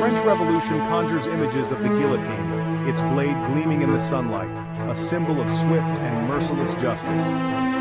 French Revolution conjures images of the guillotine, its blade gleaming in the sunlight, a symbol of swift and merciless justice.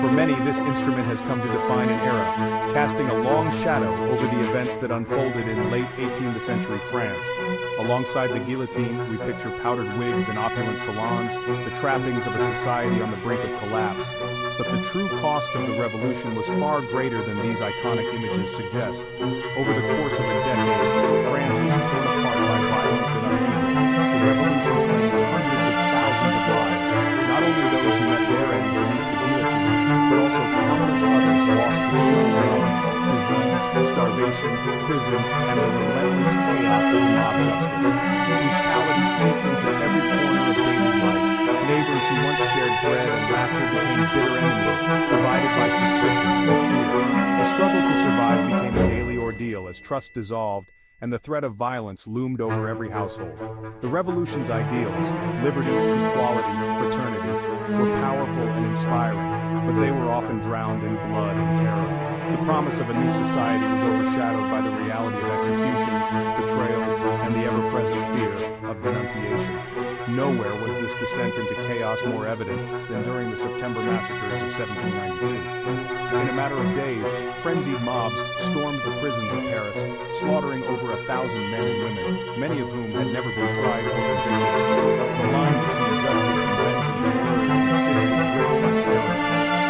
For many, this instrument has come to define an era, casting a long shadow over the events that unfolded in late 18th century France. Alongside the guillotine, we picture powdered wigs and opulent salons, the trappings of a society on the brink of collapse. But the true cost of the revolution was far greater than these iconic images suggest. Over the course of a decade, France was torn apart by violence and upheaval. The revolution claimed hundreds of thousands of lives, not only those who met their end beneath the guillotine, but also countless others lost to civil war, disease, starvation, prison, and the relentless chaos of mob justice. Brutality seeped into every corner of daily life. Neighbors who once shared bread and laughter became bitter enemies, divided by suspicion and fear. The struggle to survive became a daily ordeal as trust dissolved, and the threat of violence loomed over every household. The revolution's ideals, liberty, equality, fraternity, were powerful and inspiring, but they were often drowned in blood and terror. The promise of a new society was overshadowed by the reality of executions, betrayals, and the ever-present fear of denunciation. Nowhere was this descent into chaos more evident than during the September massacres of 1792. In a matter of days, frenzied mobs stormed the prisons of Paris, slaughtering over 1,000 men and women, many of whom had never been tried or convicted. The line between justice and vengeance blurred, and the city was gripped by terror.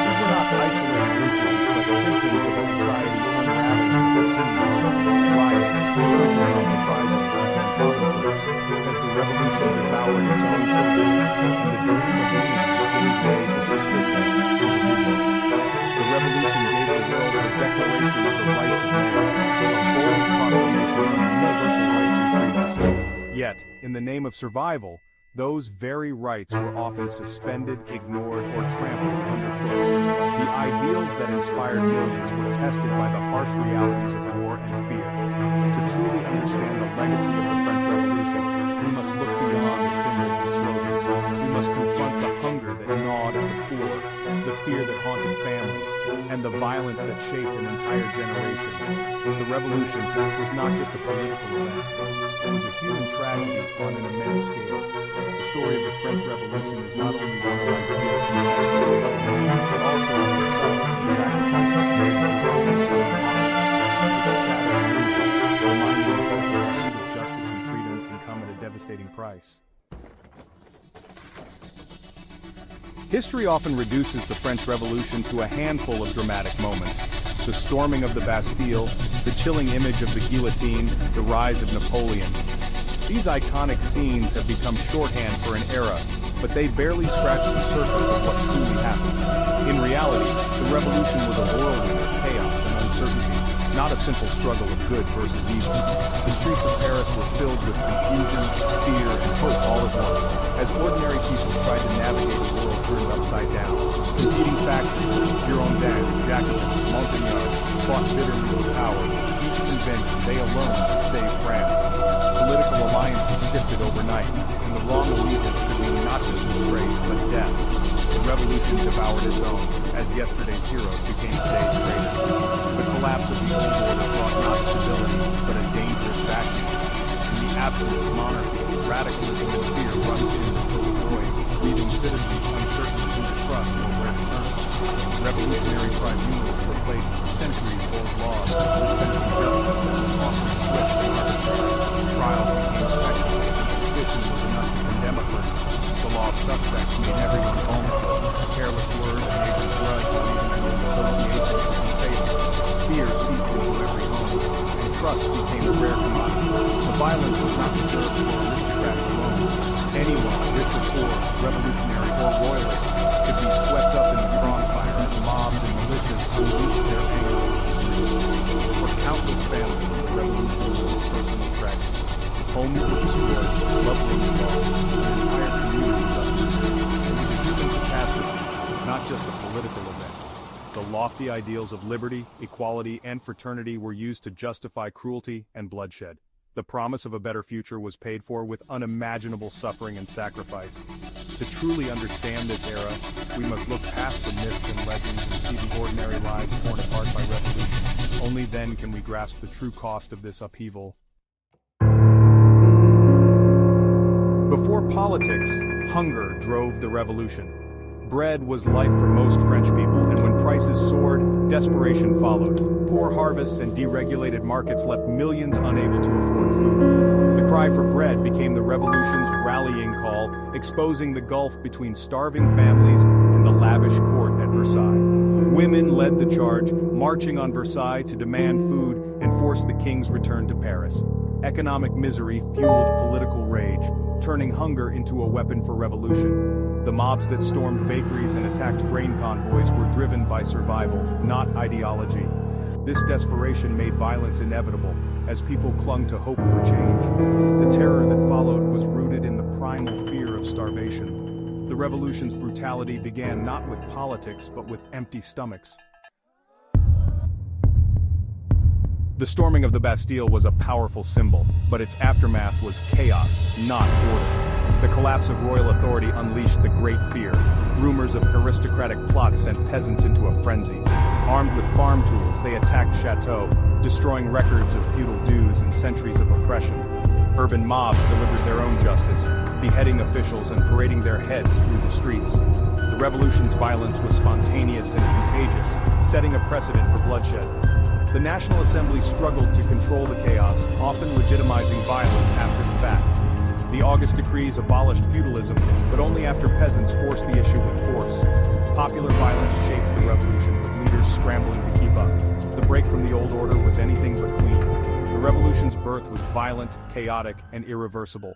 These were not isolated incidents, but symptoms of a society unraveling into sinews, riots, mergers, and reprisals became commonplace as the revolution devoured its own children, and the dream of unity gave way to suspicion and division. The revolution gave the world a declaration of the rights of man, a bold proclamation of universal rights and freedoms. Yet, in the name of survival, those very rights were often suspended, ignored, or trampled underfoot. The ideals that inspired millions were tested by the harsh realities of war and fear. To truly understand the legacy of the French Revolution, we must look beyond the symbols and slogans. We must confront the hunger that gnawed at the poor, the fear that haunted families, and the violence that shaped an entire generation. The revolution was not just a political event. It was a human tragedy on an immense scale. The story of the French Revolution is not only one of ideals and transformation, but also of the suffering and sacrifice that made those ideals so possible. Its shadow lingers, reminding us that the pursuit of justice and freedom can come at a devastating price. History often reduces the French Revolution to a handful of dramatic moments. The storming of the Bastille, the chilling image of the guillotine, the rise of Napoleon. These iconic scenes have become shorthand for an era, but they barely scratch the surface of what truly happened. In reality, the revolution was a whirlwind of chaos and uncertainty, not a simple struggle of good versus evil. The streets of Paris were filled with confusion, fear, and hope all at once, as ordinary people tried to navigate a world turned upside down. Competing factions, Girondins, Jacobins, Montagnards, fought bitterly for power, each convinced they alone could save France. Political alliances shifted overnight, and the wrong allegiance could mean not just disgrace, but death. The revolution devoured its own, as yesterday's heroes became today's greatest. The collapse of the old order brought not stability, but a dangerous vacuum. In the absolute monarchy, radicalism and fear rushed in to fill the void, leaving citizens uncertain who to trust or where to turn. Revolutionary tribunals replaced centuries-old laws, dispensing justice that was often swift and arbitrary. Trials became speculative, and suspicion was enough to condemn a person. The law of suspects made everyone vulnerable. A careless word, a neighbor's grudge, or even an association could be fatal. Fear seeped into every home, and trust became a rare commodity. The violence was not reserved for aristocrats alone. Anyone, rich or poor, revolutionary or royalist, could be swept up in the crossfire as mobs and militias unleashed their anger. For countless families, the revolution was a personal tragedy. Homes were destroyed, loved ones lost, and entire communities uprooted. It was a human catastrophe, not just a political event. The lofty ideals of liberty, equality, and fraternity were used to justify cruelty and bloodshed. The promise of a better future was paid for with unimaginable suffering and sacrifice. To truly understand this era, we must look past the myths and legends and see the ordinary lives torn apart by revolution. Only then can we grasp the true cost of this upheaval. Before politics, hunger drove the revolution. Bread was life for most French people, and when prices soared, desperation followed. Poor harvests and deregulated markets left millions unable to afford food. The cry for bread became the revolution's rallying call, exposing the gulf between starving families and the lavish court at Versailles. Women led the charge, marching on Versailles to demand food and force the king's return to Paris. Economic misery fueled political rage, turning hunger into a weapon for revolution. The mobs that stormed bakeries and attacked grain convoys were driven by survival, not ideology. This desperation made violence inevitable, as people clung to hope for change. The terror that followed was rooted in the primal fear of starvation. The revolution's brutality began not with politics, but with empty stomachs. The storming of the Bastille was a powerful symbol, but its aftermath was chaos, not order. The collapse of royal authority unleashed the Great Fear. Rumors of aristocratic plots sent peasants into a frenzy. Armed with farm tools, they attacked chateaux, destroying records of feudal dues and centuries of oppression. Urban mobs delivered their own justice, beheading officials and parading their heads through the streets. The revolution's violence was spontaneous and contagious, setting a precedent for bloodshed. The National Assembly struggled to control the chaos, often legitimizing violence after the fact. The August decrees abolished feudalism, but only after peasants forced the issue with force. Popular violence shaped the revolution, with leaders scrambling to keep up. The break from the old order was anything but clean. The revolution's birth was violent, chaotic, and irreversible.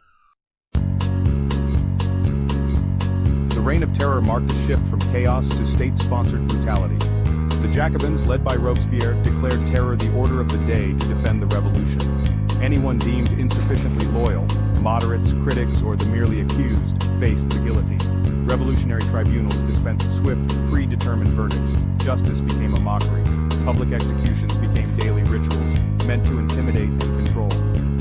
The Reign of Terror marked a shift from chaos to state-sponsored brutality. The Jacobins, led by Robespierre, declared terror the order of the day to defend the revolution. Anyone deemed insufficiently loyal, moderates, critics, or the merely accused, faced the guillotine. Revolutionary tribunals dispensed swift, predetermined verdicts. Justice became a mockery. Public executions became daily rituals, meant to intimidate and control.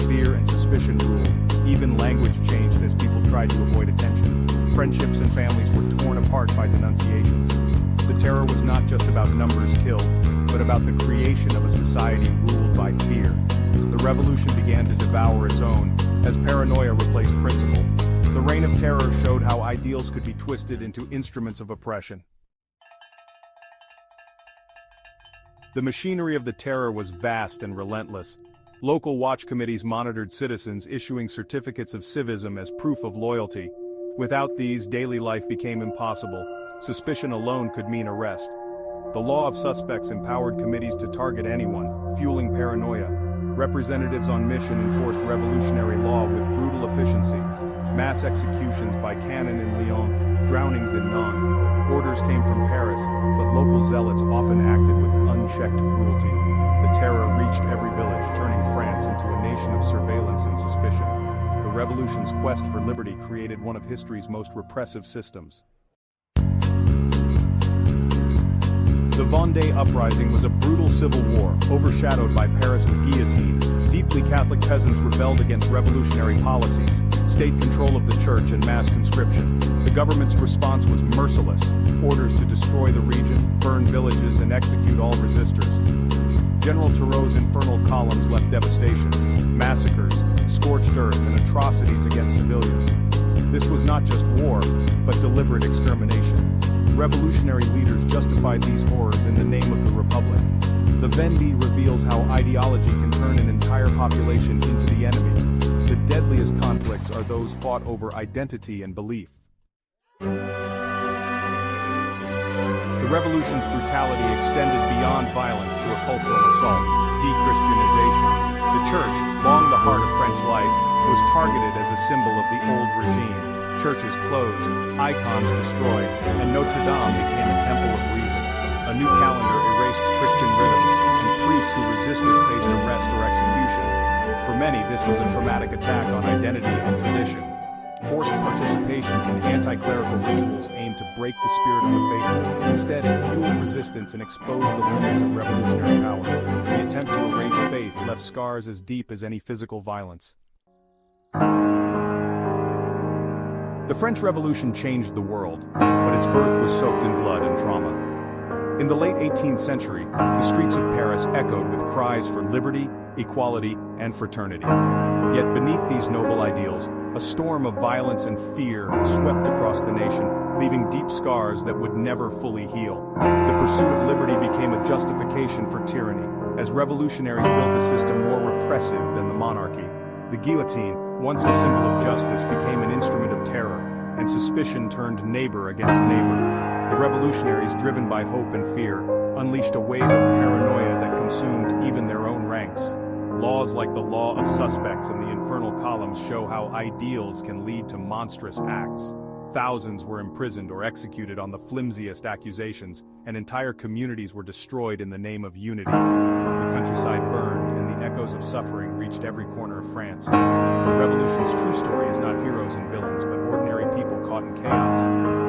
Fear and suspicion ruled. Even language changed as people tried to avoid attention. Friendships and families were torn apart by denunciations. The terror was not just about numbers killed, but about the creation of a society ruled by fear. The revolution began to devour its own, as paranoia replaced principle. The Reign of Terror showed how ideals could be twisted into instruments of oppression. The machinery of the terror was vast and relentless. Local watch committees monitored citizens, issuing certificates of civism as proof of loyalty. Without these, daily life became impossible. Suspicion alone could mean arrest. The law of suspects empowered committees to target anyone, fueling paranoia. Representatives on mission enforced revolutionary law with brutal efficiency. Mass executions by cannon in Lyon, drownings in Nantes. Orders came from Paris, but local zealots often acted with unchecked cruelty. The terror reached every village, turning France into a nation of surveillance and suspicion. The revolution's quest for liberty created one of history's most repressive systems. The Vendée uprising was a brutal civil war, overshadowed by Paris's guillotine. Deeply Catholic peasants rebelled against revolutionary policies, state control of the church and mass conscription. The government's response was merciless, orders to destroy the region, burn villages, and execute all resistors. General Turreau's infernal columns left devastation, massacres, scorched earth, and atrocities against civilians. This was not just war, but deliberate extermination. Revolutionary leaders justified these horrors in the name of the Republic. The Vendée reveals how ideology can turn an entire population into the enemy. The deadliest conflicts are those fought over identity and belief. The revolution's brutality extended beyond violence to a cultural assault, de-Christianization. The church, long the heart of French life, was targeted as a symbol of the old regime. Churches closed, icons destroyed, and Notre Dame became a temple of reason. A new calendar erased Christian rhythms, and priests who resisted faced arrest or execution. For many, this was a traumatic attack on identity and tradition. Forced participation in anti-clerical rituals aimed to break the spirit of the faithful. Instead, it fueled resistance and exposed the limits of revolutionary power. The attempt to erase faith left scars as deep as any physical violence. The French Revolution changed the world, but its birth was soaked in blood and trauma. In the late 18th century, the streets of Paris echoed with cries for liberty, equality, and fraternity. Yet beneath these noble ideals, A storm of violence and fear swept across the nation, leaving deep scars that would never fully heal. The pursuit of liberty became a justification for tyranny, as revolutionaries built a system more repressive than the monarchy. The guillotine, once a symbol of justice, became an instrument of terror, and suspicion turned neighbor against neighbor. The revolutionaries, driven by hope and fear, unleashed a wave of paranoia that consumed even their own ranks. Laws like the law of suspects and the infernal columns show how ideals can lead to monstrous acts. Thousands were imprisoned or executed on the flimsiest accusations, and entire communities were destroyed in the name of unity. The countryside burned, and the echoes of suffering reached every corner of France. The revolution's true story is not heroes and villains, but ordinary people caught in chaos.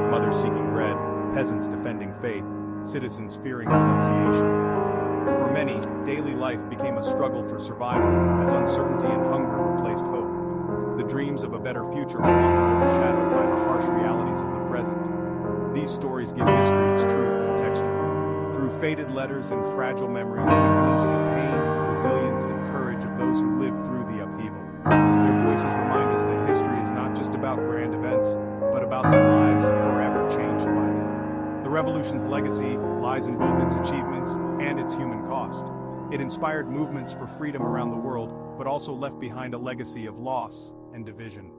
Mothers seeking bread, peasants defending faith, citizens fearing denunciation. For many, daily life became a struggle for survival, as uncertainty and hunger replaced hope. The dreams of a better future were often overshadowed by the harsh realities of the present. These stories give history its truth and texture. Through faded letters and fragile memories, we glimpse the pain, resilience, and courage of those who lived through the upheaval. Their voices remind us that history is not just about grand events, but about the lives forever changed by them. The revolution's legacy lies in both its achievements and its human cost. It inspired movements for freedom around the world, but also left behind a legacy of loss and division.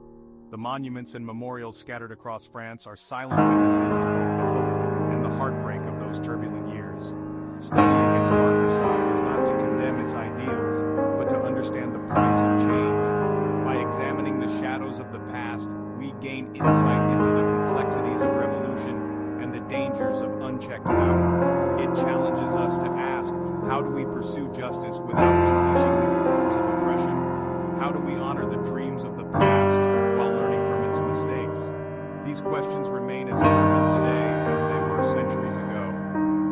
The monuments and memorials scattered across France are silent witnesses to both the hope and the heartbreak of those turbulent years. Studying its darker side is not to condemn its ideals, but to understand the price of change. By examining the shadows of the past, we gain insight into the complexities of revolution and the dangers of unchecked power. It challenges us to ask, how do we pursue justice without unleashing new forms of oppression? How do we honor the dreams of the past while learning from its mistakes? These questions remain as urgent today as they were centuries ago.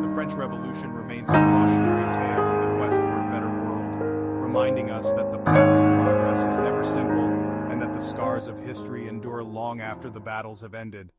The French Revolution remains a cautionary tale in the quest for a better world, reminding us that the path to progress is never simple and that the scars of history endure long after the battles have ended.